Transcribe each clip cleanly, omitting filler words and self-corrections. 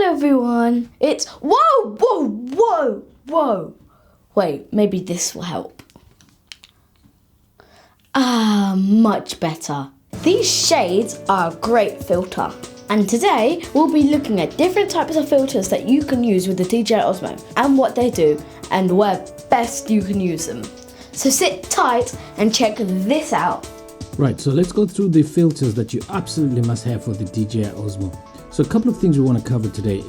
everyone, it's whoa. Wait, maybe this will help. Much better. These shades are a great filter. And today we'll be looking at different types of filters that you can use with the DJI Osmo and what they do and where best you can use them. So sit tight and check this out. Right, so let's go through the filters that you absolutely must have for the DJI Osmo. So a couple of things we want to cover today.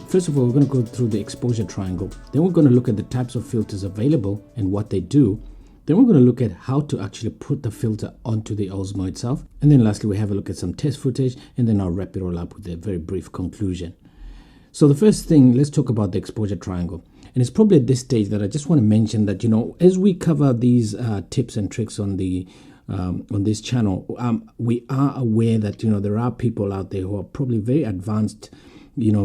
First of all, we're going to go through the exposure triangle. Then we're going to look at the types of filters available and what they do. Then we're going to look at how to actually put the filter onto the Osmo itself. And then lastly, we have a look at some test footage, and then I'll wrap it all up with a very brief conclusion. So the first thing, let's talk about the exposure triangle. And it's probably at this stage that I just want to mention that, as we cover these tips and tricks on this channel, we are aware that, there are people out there who are probably very advanced,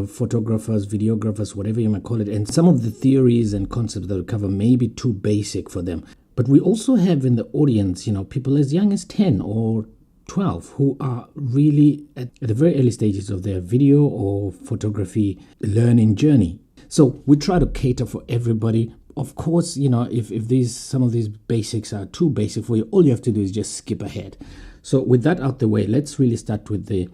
photographers, videographers, whatever you might call it. And some of the theories and concepts that we cover may be too basic for them. But we also have in the audience, people as young as 10 or 12 who are really at the very early stages of their video or photography learning journey. So we try to cater for everybody. Of course, if some of these basics are too basic for you, all you have to do is just skip ahead. So with that out the way, let's really start with the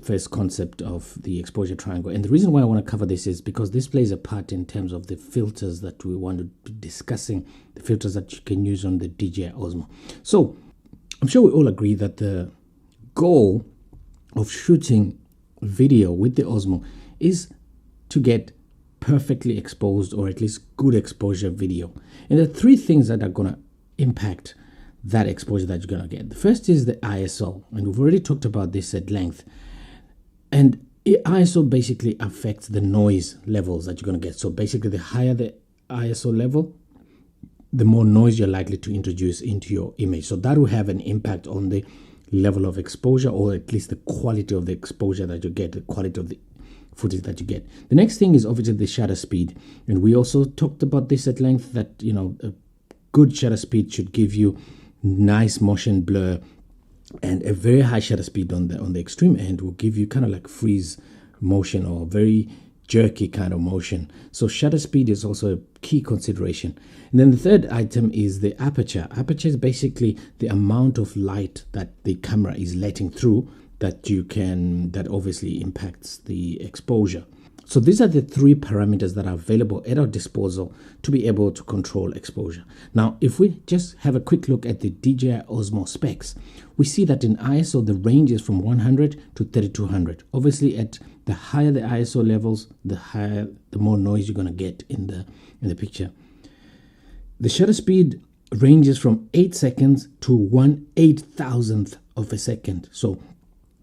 first concept of the exposure triangle. And the reason why I want to cover this is because this plays a part in terms of the filters that we want to be discussing, the filters that you can use on the DJI Osmo. So I'm sure we all agree that the goal of shooting video with the Osmo is to get perfectly exposed, or at least good exposure video. And there are three things that are going to impact that exposure that you're going to get. The first is the ISO, and we've already talked about this at length. And ISO basically affects the noise levels that you're going to get. So basically, the higher the ISO level, the more noise you're likely to introduce into your image. So that will have an impact on the level of exposure, or at least the quality of the exposure that you get, the quality of the footage that you get. The next thing is obviously the shutter speed. And we also talked about this at length, that, a good shutter speed should give you nice motion blur, and a very high shutter speed on the extreme end will give you kind of like freeze motion or very jerky kind of motion. So shutter speed is also a key consideration. And then the third item is the aperture. Aperture is basically the amount of light that the camera is letting through that obviously impacts the exposure. So these are the three parameters that are available at our disposal to be able to control exposure. Now, if we just have a quick look at the DJI Osmo specs, we see that in ISO, the range is from 100 to 3200. Obviously, at the higher the ISO levels, the more noise you're going to get in the picture. The shutter speed ranges from 8 seconds to 1/8,000th of a second. So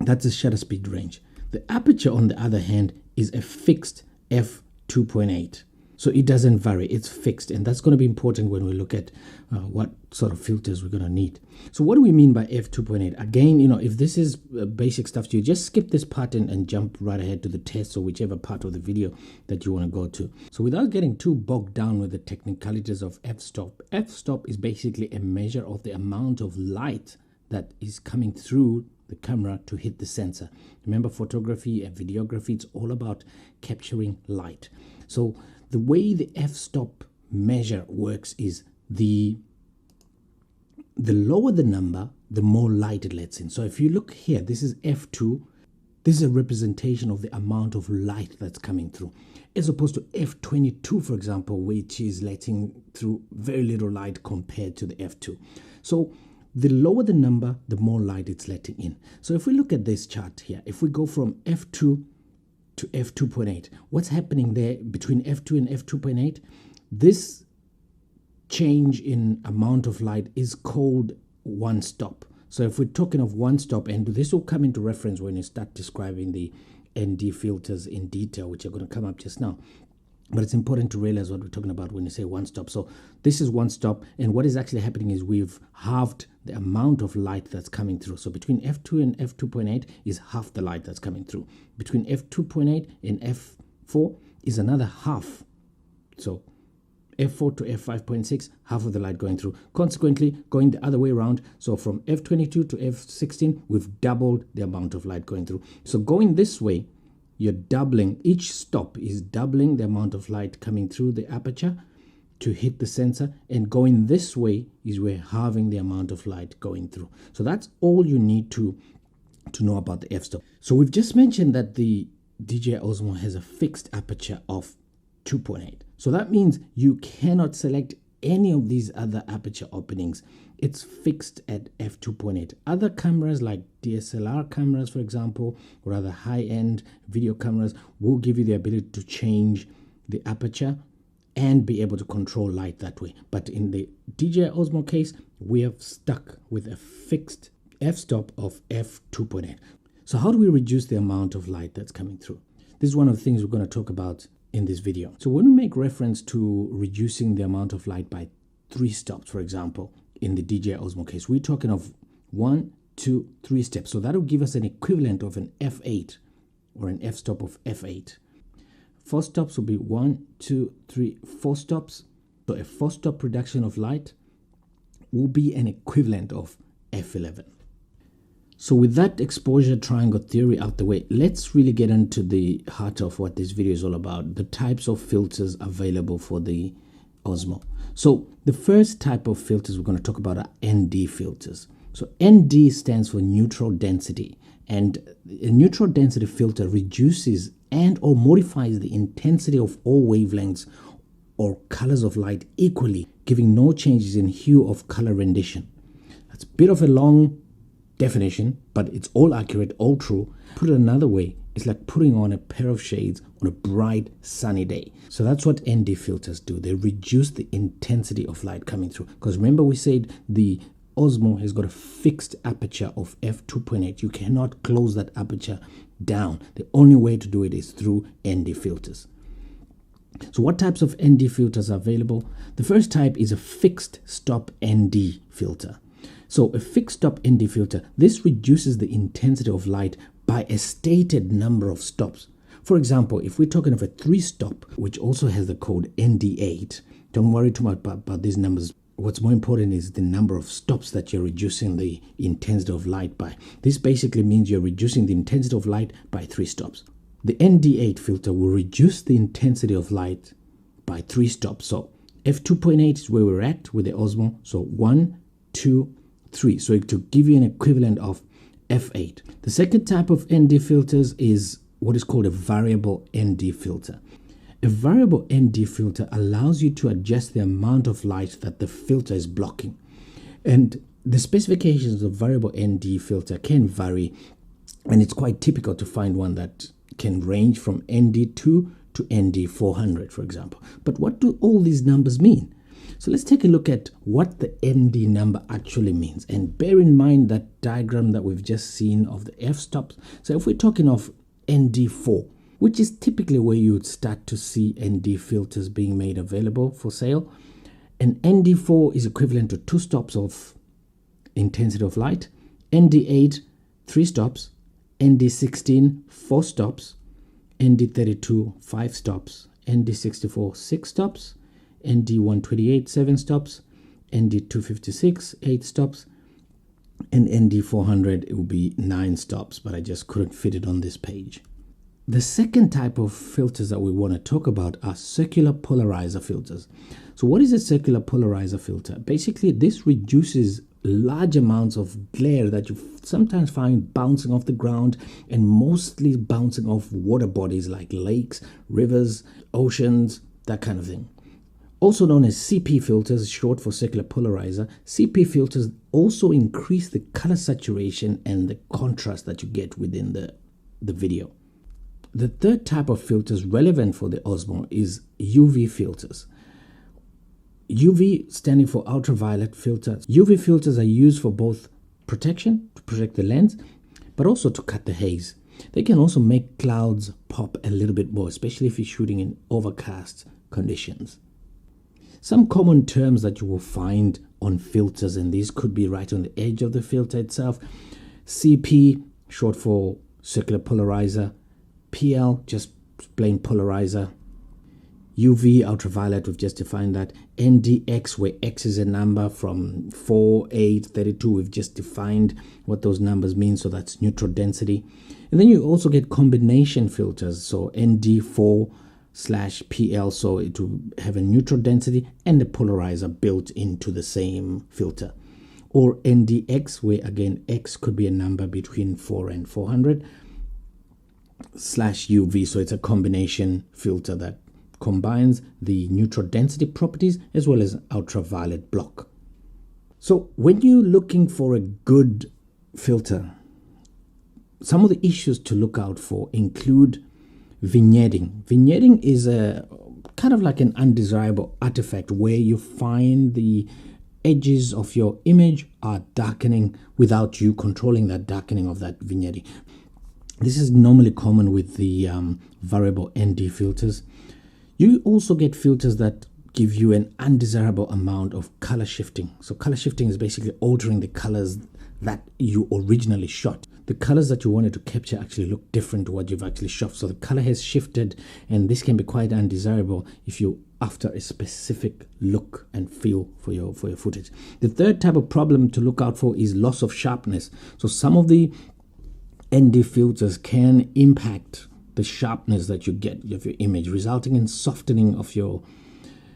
that's the shutter speed range. The aperture, on the other hand, is a fixed f2.8. So it doesn't vary, it's fixed. And that's going to be important when we look at what sort of filters we're going to need. So what do we mean by f2.8? Again, if this is basic stuff to you, just skip this part and jump right ahead to the test or whichever part of the video that you want to go to. So without getting too bogged down with the technicalities of f-stop, f-stop is basically a measure of the amount of light that is coming through the camera to hit the sensor. Remember, photography and videography, it's all about capturing light. So the way the f-stop measure works is the lower the number, the more light it lets in. So if you look here, this is f2. This is a representation of the amount of light that's coming through, as opposed to f22, for example, which is letting through very little light compared to the f2. So the lower the number, the more light it's letting in. So if we look at this chart here, if we go from f2 to f2.8, what's happening there between f2 and f2.8? This change in amount of light is called one stop. So if we're talking of one stop, and this will come into reference when you start describing the ND filters in detail, which are going to come up just now. But it's important to realize what we're talking about when you say one stop. So this is one stop, and what is actually happening is we've halved the amount of light that's coming through. So between f2 and f2.8 is half the light that's coming through. Between f2.8 and f4 is another half. So f4 to f5.6, half of the light going through. Consequently, going the other way around, so from f22 to f16, we've doubled the amount of light going through. So going this way, you're doubling, each stop is doubling the amount of light coming through the aperture to hit the sensor, and going this way is we're halving the amount of light going through. So that's all you need to know about the f-stop. So we've just mentioned that the DJI Osmo has a fixed aperture of 2.8. So that means you cannot select any of these other aperture openings. It's fixed at f2.8. Other cameras like DSLR cameras, for example, or other high-end video cameras will give you the ability to change the aperture and be able to control light that way. But in the DJI Osmo case, we have stuck with a fixed f-stop of f2.8. So how do we reduce the amount of light that's coming through? This is one of the things we're going to talk about in this video. So when we make reference to reducing the amount of light by 3 stops, for example, in the DJI Osmo case, we're talking of 1, 2, 3 steps. So that will give us an equivalent of an f8 or an f-stop of f8. 4 stops will be 1, 2, 3, 4 stops. So a 4-stop reduction of light will be an equivalent of f11. So with that exposure triangle theory out the way, let's really get into the heart of what this video is all about, the types of filters available for the Osmo. So the first type of filters we're going to talk about are ND filters. So ND stands for neutral density, and a neutral density filter reduces and or modifies the intensity of all wavelengths or colors of light equally, giving no changes in hue of color rendition. That's a bit of a long definition, but it's all accurate, all true. Put it another way, it's like putting on a pair of shades on a bright sunny day. So that's what ND filters do. They reduce the intensity of light coming through, because remember we said the Osmo has got a fixed aperture of f2.8. You cannot close that aperture down. The only way to do it is through ND filters. So what types of ND filters are available? The first type is a fixed stop ND filter. So a fixed stop ND filter, this reduces the intensity of light by a stated number of stops. For example, if we're talking of a 3-stop, which also has the code ND8, don't worry too much about these numbers. What's more important is the number of stops that you're reducing the intensity of light by. This basically means you're reducing the intensity of light by 3 stops. The ND8 filter will reduce the intensity of light by 3 stops. So f2.8 is where we're at with the Osmo. So 1, 2, 3. So to give you an equivalent of f8. The second type of ND filters is what is called a variable ND filter. A variable ND filter allows you to adjust the amount of light that the filter is blocking. And the specifications of variable ND filter can vary, and it's quite typical to find one that can range from ND2 to ND400, for example. But what do all these numbers mean? So let's take a look at what the ND number actually means. And bear in mind that diagram that we've just seen of the f-stops. So if we're talking of ND4, which is typically where you would start to see ND filters being made available for sale, and ND4 is equivalent to 2 stops of intensity of light, ND8, 3 stops, ND16, 4 stops, ND32, 5 stops, ND64, 6 stops, ND128, 7 stops, ND256, 8 stops, and ND400, it will be 9 stops, but I just couldn't fit it on this page. The second type of filters that we want to talk about are circular polarizer filters. So what is a circular polarizer filter? Basically, this reduces large amounts of glare that you sometimes find bouncing off the ground, and mostly bouncing off water bodies like lakes, rivers, oceans, that kind of thing. Also known as CP filters, short for circular polarizer, CP filters also increase the color saturation and the contrast that you get within the video. The third type of filters relevant for the Osmo is UV filters. UV standing for ultraviolet filters. UV filters are used for both protection, to protect the lens, but also to cut the haze. They can also make clouds pop a little bit more, especially if you're shooting in overcast conditions. Some common terms that you will find on filters, and these could be right on the edge of the filter itself. CP, short for circular polarizer. PL, just plain polarizer. UV, ultraviolet, we've just defined that. NDX, where X is a number from 4, 8, 32, we've just defined what those numbers mean, so that's neutral density. And then you also get combination filters, so ND4/PL, so it will have a neutral density and a polarizer built into the same filter. Or NDX, where again X could be a number between 4 and 400/UV, so it's a combination filter that combines the neutral density properties as well as ultraviolet block. So when you're looking for a good filter, some of the issues to look out for include vignetting. Vignetting is a kind of like an undesirable artifact where you find the edges of your image are darkening without you controlling that darkening of that vignetting. This is normally common with the variable ND filters. You also get filters that give you an undesirable amount of color shifting. So color shifting is basically altering the colors that you originally shot. The colors that you wanted to capture actually look different to what you've actually shot. So the color has shifted, and this can be quite undesirable if you're after a specific look and feel for your footage. The third type of problem to look out for is loss of sharpness. So some of the ND filters can impact the sharpness that you get of your image, resulting in softening of your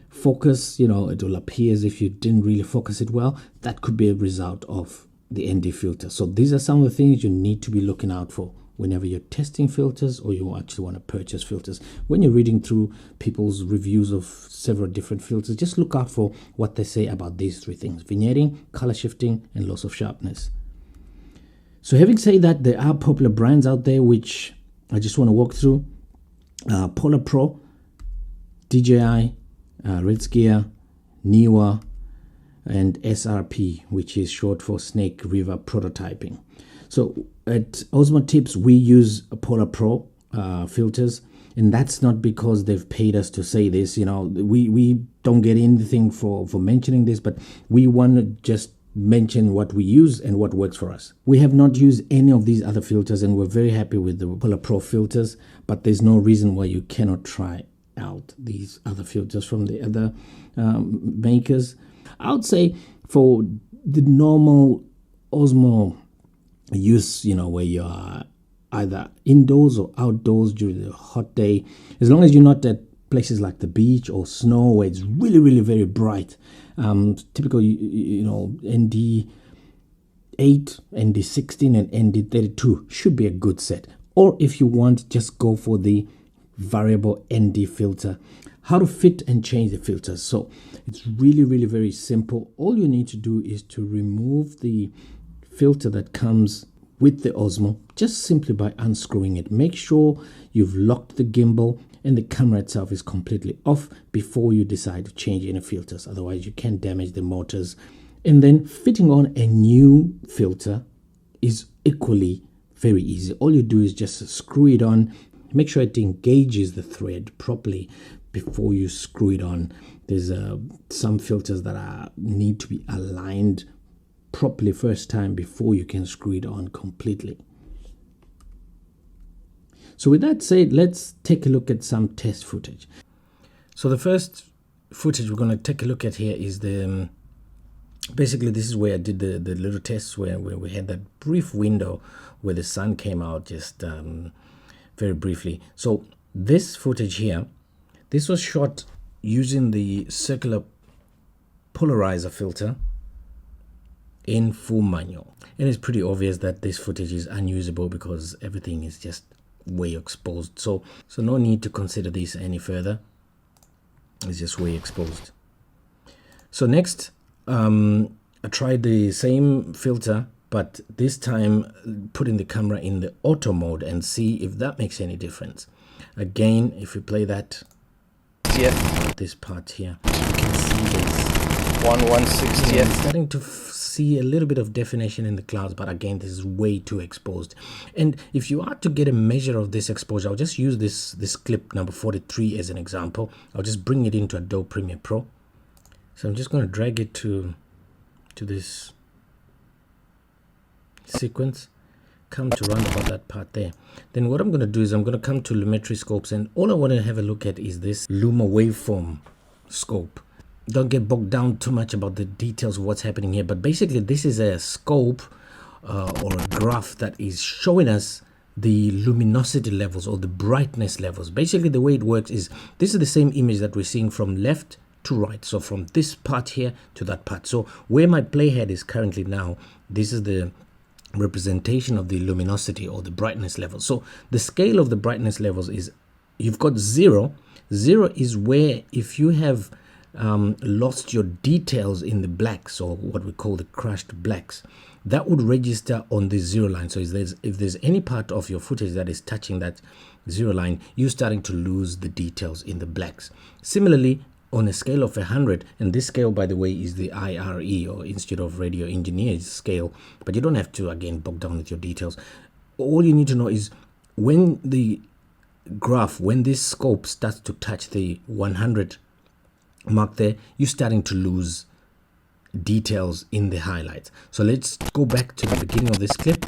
focus. It will appear as if you didn't really focus it well. That could be a result of the ND filter. So these are some of the things you need to be looking out for whenever you're testing filters or you actually want to purchase filters. When you're reading through people's reviews of several different filters, just look out for what they say about these three things: vignetting, color shifting, and loss of sharpness. So having said that, there are popular brands out there which I just want to walk through. Polar Pro, DJI, Red Gear, Niwa, and SRP, which is short for Snake River Prototyping. So at Osmo Tips, we use Polar Pro filters, and that's not because they've paid us to say this. We don't get anything for mentioning this, but we want to just mention what we use and what works for us. We have not used any of these other filters, and we're very happy with the Polar Pro filters, but there's no reason why you cannot try out these other filters from the other makers. I would say for the normal Osmo use, where you are either indoors or outdoors during the hot day, as long as you're not at places like the beach or snow where it's really, really very bright, typical, ND8, ND16, and ND32 should be a good set. Or if you want, just go for the variable ND filter. How to fit and change the filters. So it's really, really very simple. All you need to do is to remove the filter that comes with the Osmo, just simply by unscrewing it. Make sure you've locked the gimbal and the camera itself is completely off before you decide to change any filters. Otherwise, you can damage the motors. And then fitting on a new filter is equally very easy. All you do is just screw it on. Make sure it engages the thread properly before you screw it on. There's some filters that need to be aligned properly first time before you can screw it on completely. So with that said, let's take a look at some test footage. So the first footage we're going to take a look at here is basically this is where I did the little tests where we had that brief window where the sun came out just very briefly. So this footage here, this was shot using the circular polarizer filter in full manual. And it's pretty obvious that this footage is unusable because everything is just way exposed. So no need to consider this any further. It's just way exposed. So next, I tried the same filter, but this time putting the camera in the auto mode and see if that makes any difference. Again, if you play that, this part here, you can see this 1/160th. I'm starting to see a little bit of definition in the clouds, but again, this is way too exposed. And if you are to get a measure of this exposure, I'll just use this clip number 43 as an example. I'll just bring it into Adobe Premiere Pro. So I'm just going to drag it to this sequence, come to round about that part there. Then what I'm going to do is I'm going to come to lumetri scopes, and all I want to have a look at is this Luma waveform scope. Don't get bogged down too much about the details of what's happening here, but basically this is a scope or a graph that is showing us the luminosity levels or the brightness levels. Basically the way it works is this is the same image that we're seeing from left to right, so from this part here to that part. So where my playhead is currently now, this is the representation of the luminosity or the brightness level. So the scale of the brightness levels is, you've got 0 is where if you have lost your details in the blacks, or what we call the crushed blacks, that would register on the 0 line. So if there's any part of your footage that is touching that 0 line, you're starting to lose the details in the blacks. Similarly, on a scale of 100, and this scale, by the way, is the IRE or Institute of Radio Engineers scale, but you don't have to again bog down with your details. All you need to know is when the graph, when this scope starts to touch the 100 mark there, you're starting to lose details in the highlights. So let's go back to the beginning of this clip,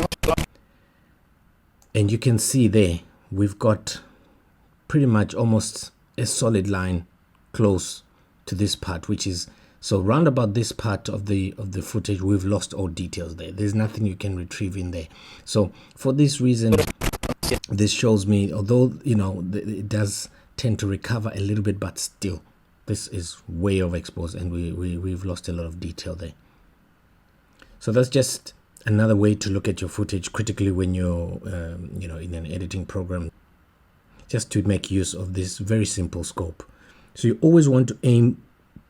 and you can see there we've got pretty much almost a solid line close to this part, which is, so round about this part of the footage we've lost all details there. There's nothing you can retrieve in there. So for this reason, this shows me, although you know it does tend to recover a little bit, but still this is way overexposed, and we've lost a lot of detail there. So that's just another way to look at your footage critically when you're you know, in an editing program, just to make use of this very simple scope. So you always want to aim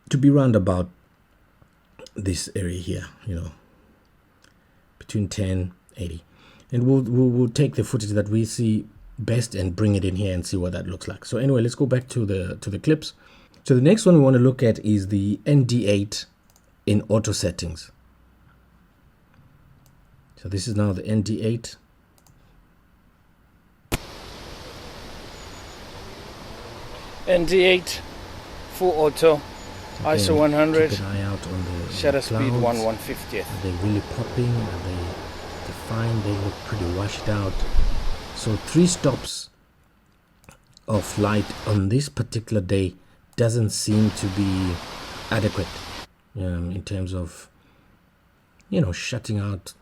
to be round about this area here, you know, between 10 80, and we'll take the footage that we see best and bring it in here and see what that looks like. So anyway, let's go back to the clips. So the next one we want to look at is the ND8 in auto settings. So this is now the ND8. ND8 full auto, ISO 100, keep an eye out on the shutter speed clouds. 1/150th. Are they really popping? Are they defined? They look pretty washed out. So 3 stops of light on this particular day doesn't seem to be adequate in terms of, you know, shutting out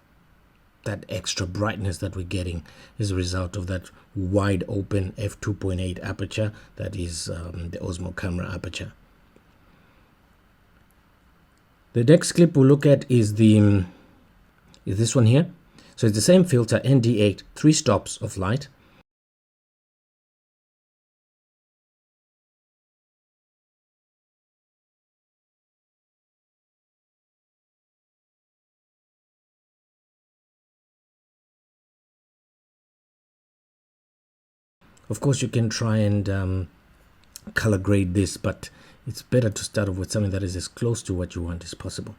that extra brightness that we're getting as a result of that wide open f2.8 aperture that is the Osmo camera aperture. The next clip we'll look at is this one here. So it's the same filter, ND8, 3 stops of light. Of course, you can try and color grade this, but it's better to start off with something that is as close to what you want as possible.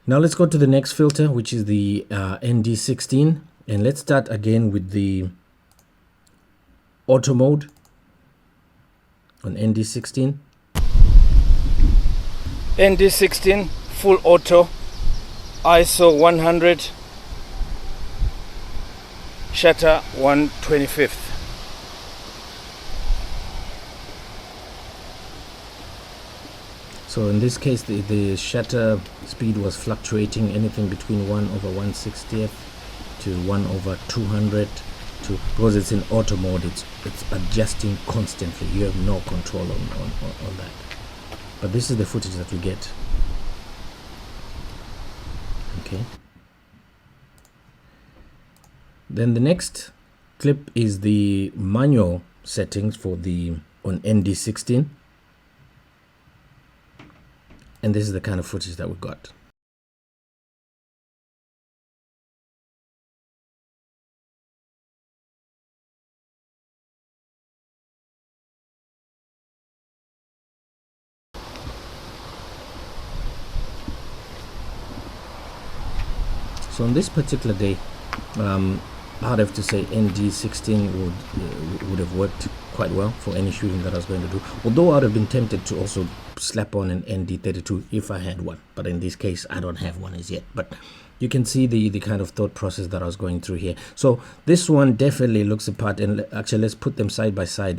Now let's go to the next filter, which is the ND16, and let's start again with the auto mode on ND16. ND16 full auto, ISO 100, shutter 1/25th. So in this case, the shutter speed was fluctuating anything between 1/160th to 1/200, because it's in auto mode, it's adjusting constantly. You have no control on that. But this is the footage that we get. Okay. Then the next clip is the manual settings for on ND16. And this is the kind of footage that we got. So on this particular day, I'd have to say ND16 would have worked quite well for any shooting that I was going to do. Although I'd have been tempted to also slap on an ND32 if I had one, but in this case I don't have one as yet. But you can see the kind of thought process that I was going through here. So this one definitely looks apart, and actually let's put them side by side.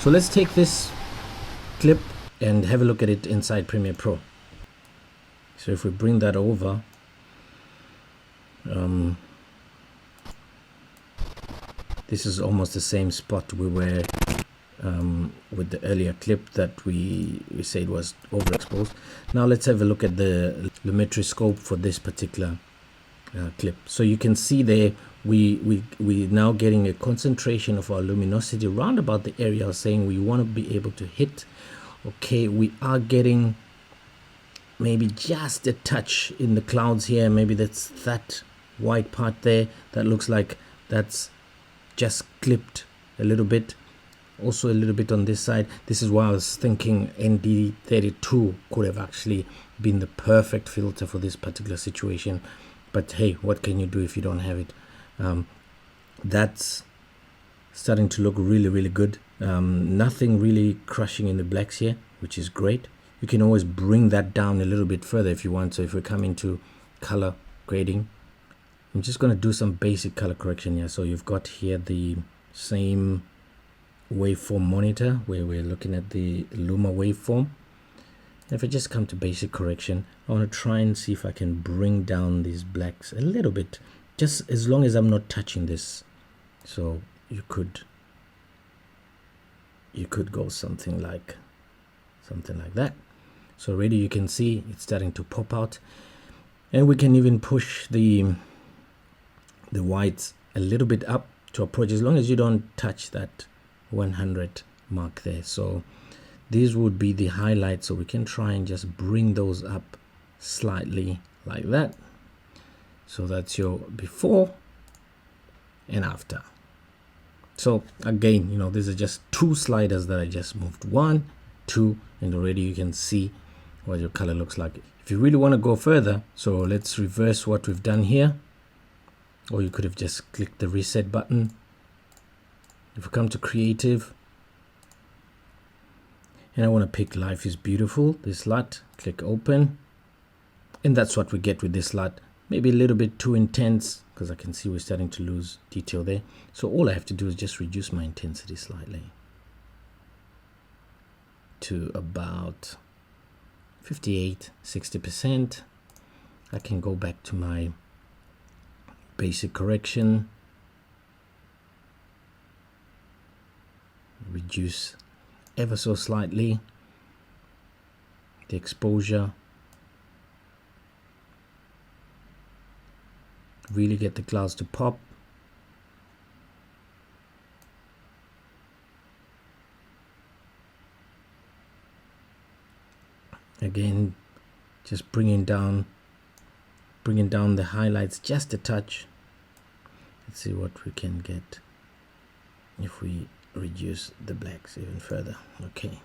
So let's take this clip and have a look at it inside Premiere Pro. So if we bring that over, this is almost the same spot we were with the earlier clip that we said was overexposed. Now let's have a look at the lumetri scope for this particular clip. So you can see there we're now getting a concentration of our luminosity around about the area I was saying we want to be able to hit. Okay, we are getting maybe just a touch in the clouds here. Maybe that's that white part there that looks like that's just clipped a little bit. Also a little bit on this side. This is why I was thinking ND32 could have actually been the perfect filter for this particular situation. But hey, what can you do if you don't have it? That's starting to look really good. Nothing really crushing in the blacks here, which is great. You can always bring that down a little bit further if you want. So if we come into color grading, I'm just going to do some basic color correction here. So you've got here the same waveform monitor where we're looking at the Luma waveform. If I just come to basic correction, I want to try and see if I can bring down these blacks a little bit, just as long as I'm not touching this. So you could go something like that. So already you can see it's starting to pop out, and we can even push the whites a little bit up to approach, as long as you don't touch that 100 mark there. So these would be the highlights, so we can try and just bring those up slightly like that. So that's your before and after. So again, you know, these are just two sliders that I just moved, 1, 2, and already you can see what your color looks like. If you really want to go further, so let's reverse what we've done here, or you could have just clicked the reset button. If we come to creative, and I want to pick Life is Beautiful, this LUT, click open, and that's what we get with this LUT. Maybe a little bit too intense, because I can see we're starting to lose detail there. So all I have to do is just reduce my intensity slightly to about 58-60%. I can go back to my basic correction, reduce ever so slightly the exposure, really get the clouds to pop. Again, just bringing down the highlights just a touch. Let's see what we can get if we reduce the blacks even further. Okay,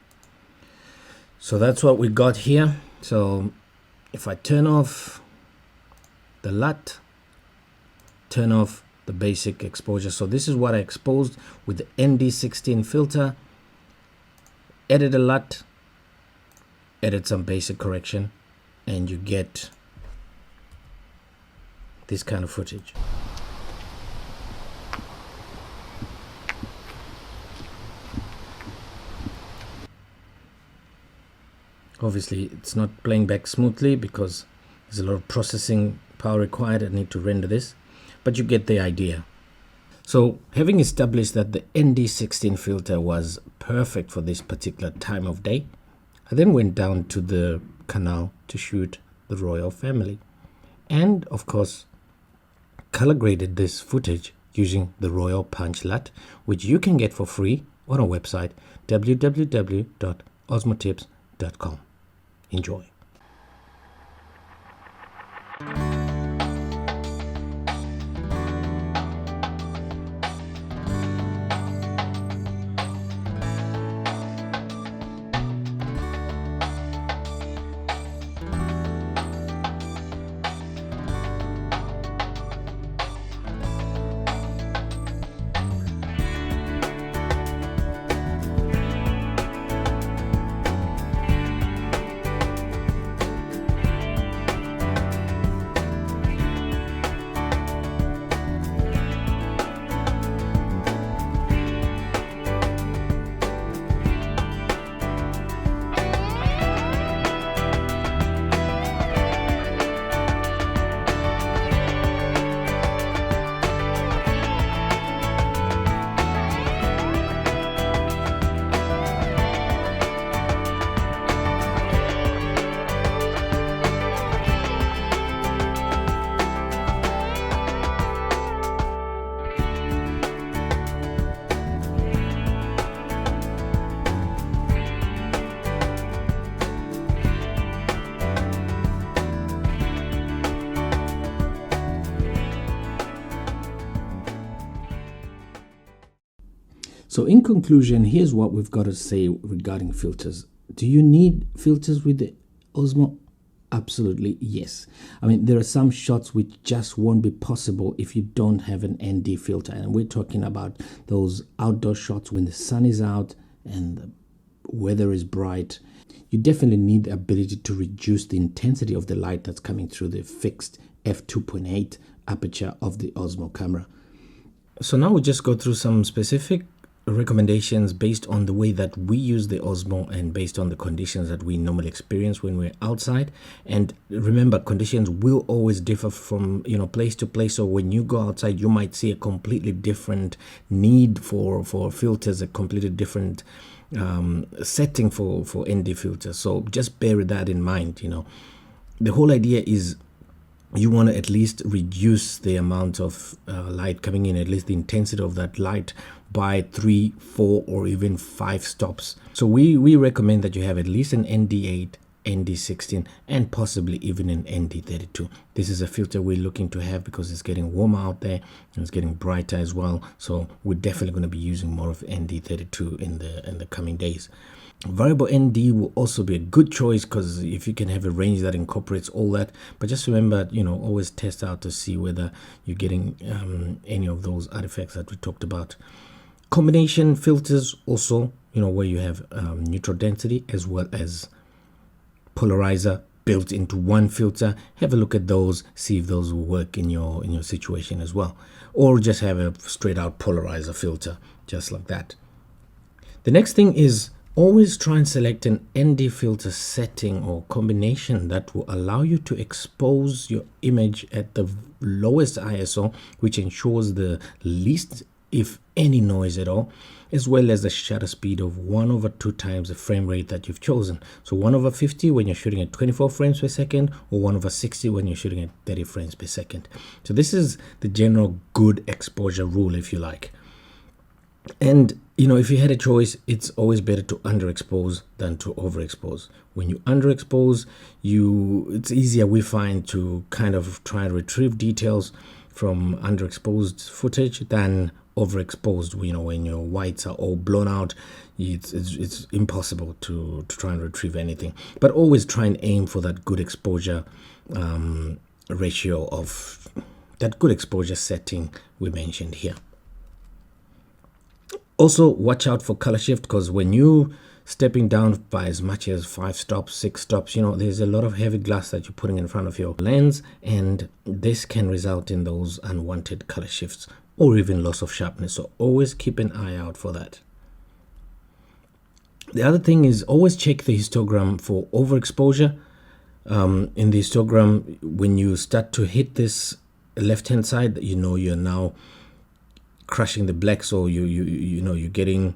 so that's what we got here. So if I turn off the LUT, turn off the basic exposure, so this is what I exposed with the ND16 filter, edit a LUT, edit some basic correction, and you get this kind of footage. Obviously it's not playing back smoothly because there's a lot of processing power required. I need to render this, but you get the idea. So having established that the ND16 filter was perfect for this particular time of day, I then went down to the canal to shoot the royal family, and of course color graded this footage using the Royal Punch LUT, which you can get for free on our website www.osmotips.com. Enjoy. So in conclusion, here's what we've got to say regarding filters. Do you need filters with the Osmo? Absolutely yes. I mean, there are some shots which just won't be possible if you don't have an ND filter, and we're talking about those outdoor shots when the sun is out and the weather is bright. You definitely need the ability to reduce the intensity of the light that's coming through the fixed f2.8 aperture of the Osmo camera. So now we'll just go through some specific recommendations based on the way that we use the Osmo and based on the conditions that we normally experience when we're outside. And remember, conditions will always differ from place to place. So when you go outside, you might see a completely different need for filters, a completely different setting for ND filters. So just bear that in mind. The whole idea is you want to at least reduce the amount of light coming in, at least the intensity of that light, by 3, 4, or even 5 stops. So we recommend that you have at least an ND8, ND16, and possibly even an ND32. This is a filter we're looking to have because it's getting warmer out there and it's getting brighter as well. So we're definitely going to be using more of ND32 in the coming days. Variable ND will also be a good choice because if you can have a range that incorporates all that, but just remember, always test out to see whether you're getting any of those artifacts that we talked about. Combination filters also, where you have neutral density as well as polarizer built into one filter. Have a look at those, see if those will work in your situation as well, or just have a straight out polarizer filter just like that. The next thing is always try and select an ND filter setting or combination that will allow you to expose your image at the lowest ISO, which ensures the least, if any, noise at all, as well as the shutter speed of 1/2 times the frame rate that you've chosen. So 1/50 when you're shooting at 24 frames per second, or 1/60 when you're shooting at 30 frames per second. So this is the general good exposure rule, if you like. And if you had a choice, it's always better to underexpose than to overexpose. When you underexpose, it's easier, we find, to kind of try and retrieve details from underexposed footage than overexposed. When your whites are all blown out, it's impossible to try and retrieve anything. But always try and aim for that good exposure ratio of that good exposure setting we mentioned here. Also, watch out for color shift, because when you stepping down by as much as 5 stops, 6 stops, there's a lot of heavy glass that you're putting in front of your lens, and this can result in those unwanted color shifts or even loss of sharpness. So always keep an eye out for that. The other thing is always check the histogram for overexposure. In the histogram, when you start to hit this left hand side, you're now crushing the blacks, or you're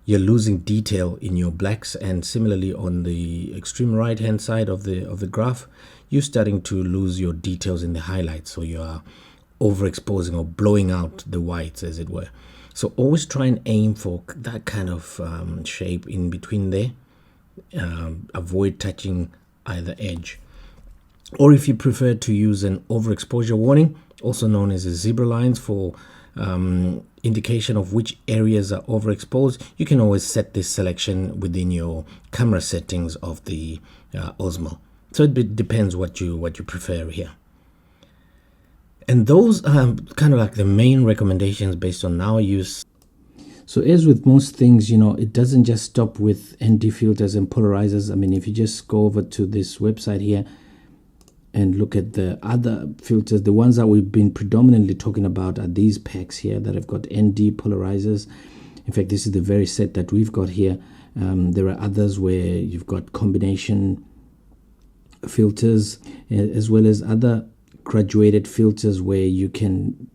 losing detail in your blacks. And similarly on the extreme right hand side of the graph, you're starting to lose your details in the highlights, so you are overexposing or blowing out the whites, as it were. So always try and aim for that kind of shape in between there. Avoid touching either edge. Or if you prefer to use an overexposure warning, also known as a zebra lines, for indication of which areas are overexposed, you can always set this selection within your camera settings of the Osmo. So it depends what you prefer here. And those are kind of like the main recommendations based on our use. So as with most things, it doesn't just stop with ND filters and polarizers. I mean, if you just go over to this website here and look at the other filters, the ones that we've been predominantly talking about are these packs here that have got ND polarizers. In fact, this is the very set that we've got here. There are others where you've got combination filters, as well as other graduated filters where you can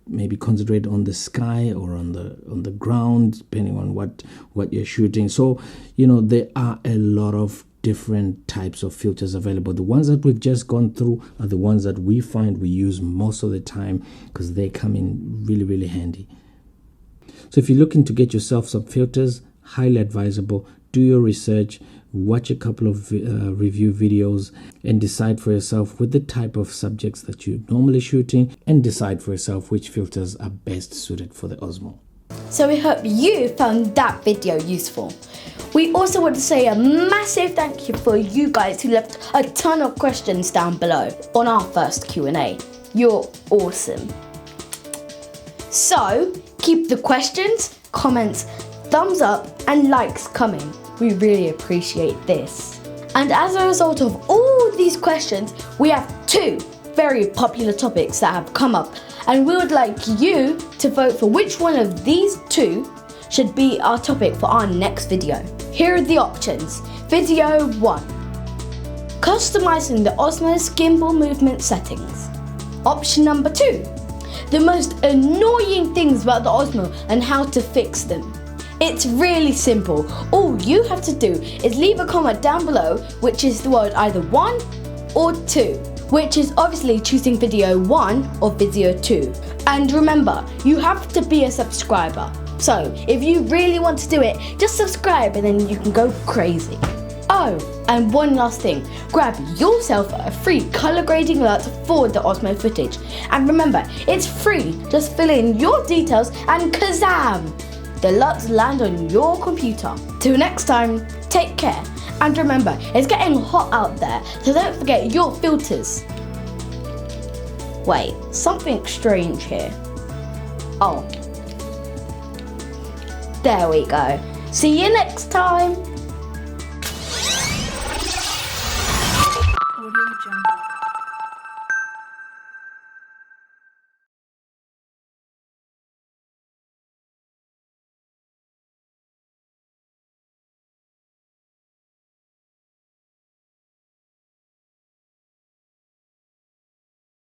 maybe concentrate on the sky or on the ground, depending on what you're shooting. So there are a lot of different types of filters available. The ones that we've just gone through are the ones that we find we use most of the time because they come in really, really handy. So if you're looking to get yourself some filters, highly advisable. Do your research, watch a couple of review videos, and decide for yourself with the type of subjects that you're normally shooting, and decide for yourself which filters are best suited for the Osmo. So we hope you found that video useful. We also want to say a massive thank you for you guys who left a ton of questions down below on our first Q&A. You're awesome. So keep the questions, comments, thumbs up and likes coming. We really appreciate this. And as a result of all these questions, we have 2 very popular topics that have come up, and we would like you to vote for which one of these 2 should be our topic for our next video. Here are the options. Video 1. Customizing the Osmo's gimbal movement settings. Option number 2. The most annoying things about the Osmo and how to fix them. It's really simple. All you have to do is leave a comment down below which is the word either 1 or 2, which is obviously choosing video 1 or video 2. And remember, you have to be a subscriber. So if you really want to do it, just subscribe and then you can go crazy. Oh, and one last thing, grab yourself a free color grading alert for the Osmo footage. And remember, it's free, just fill in your details and kazam! The alerts land on your computer. Till next time, take care. And remember, it's getting hot out there, so don't forget your filters. Wait, something strange here. Oh. There we go. See you next time.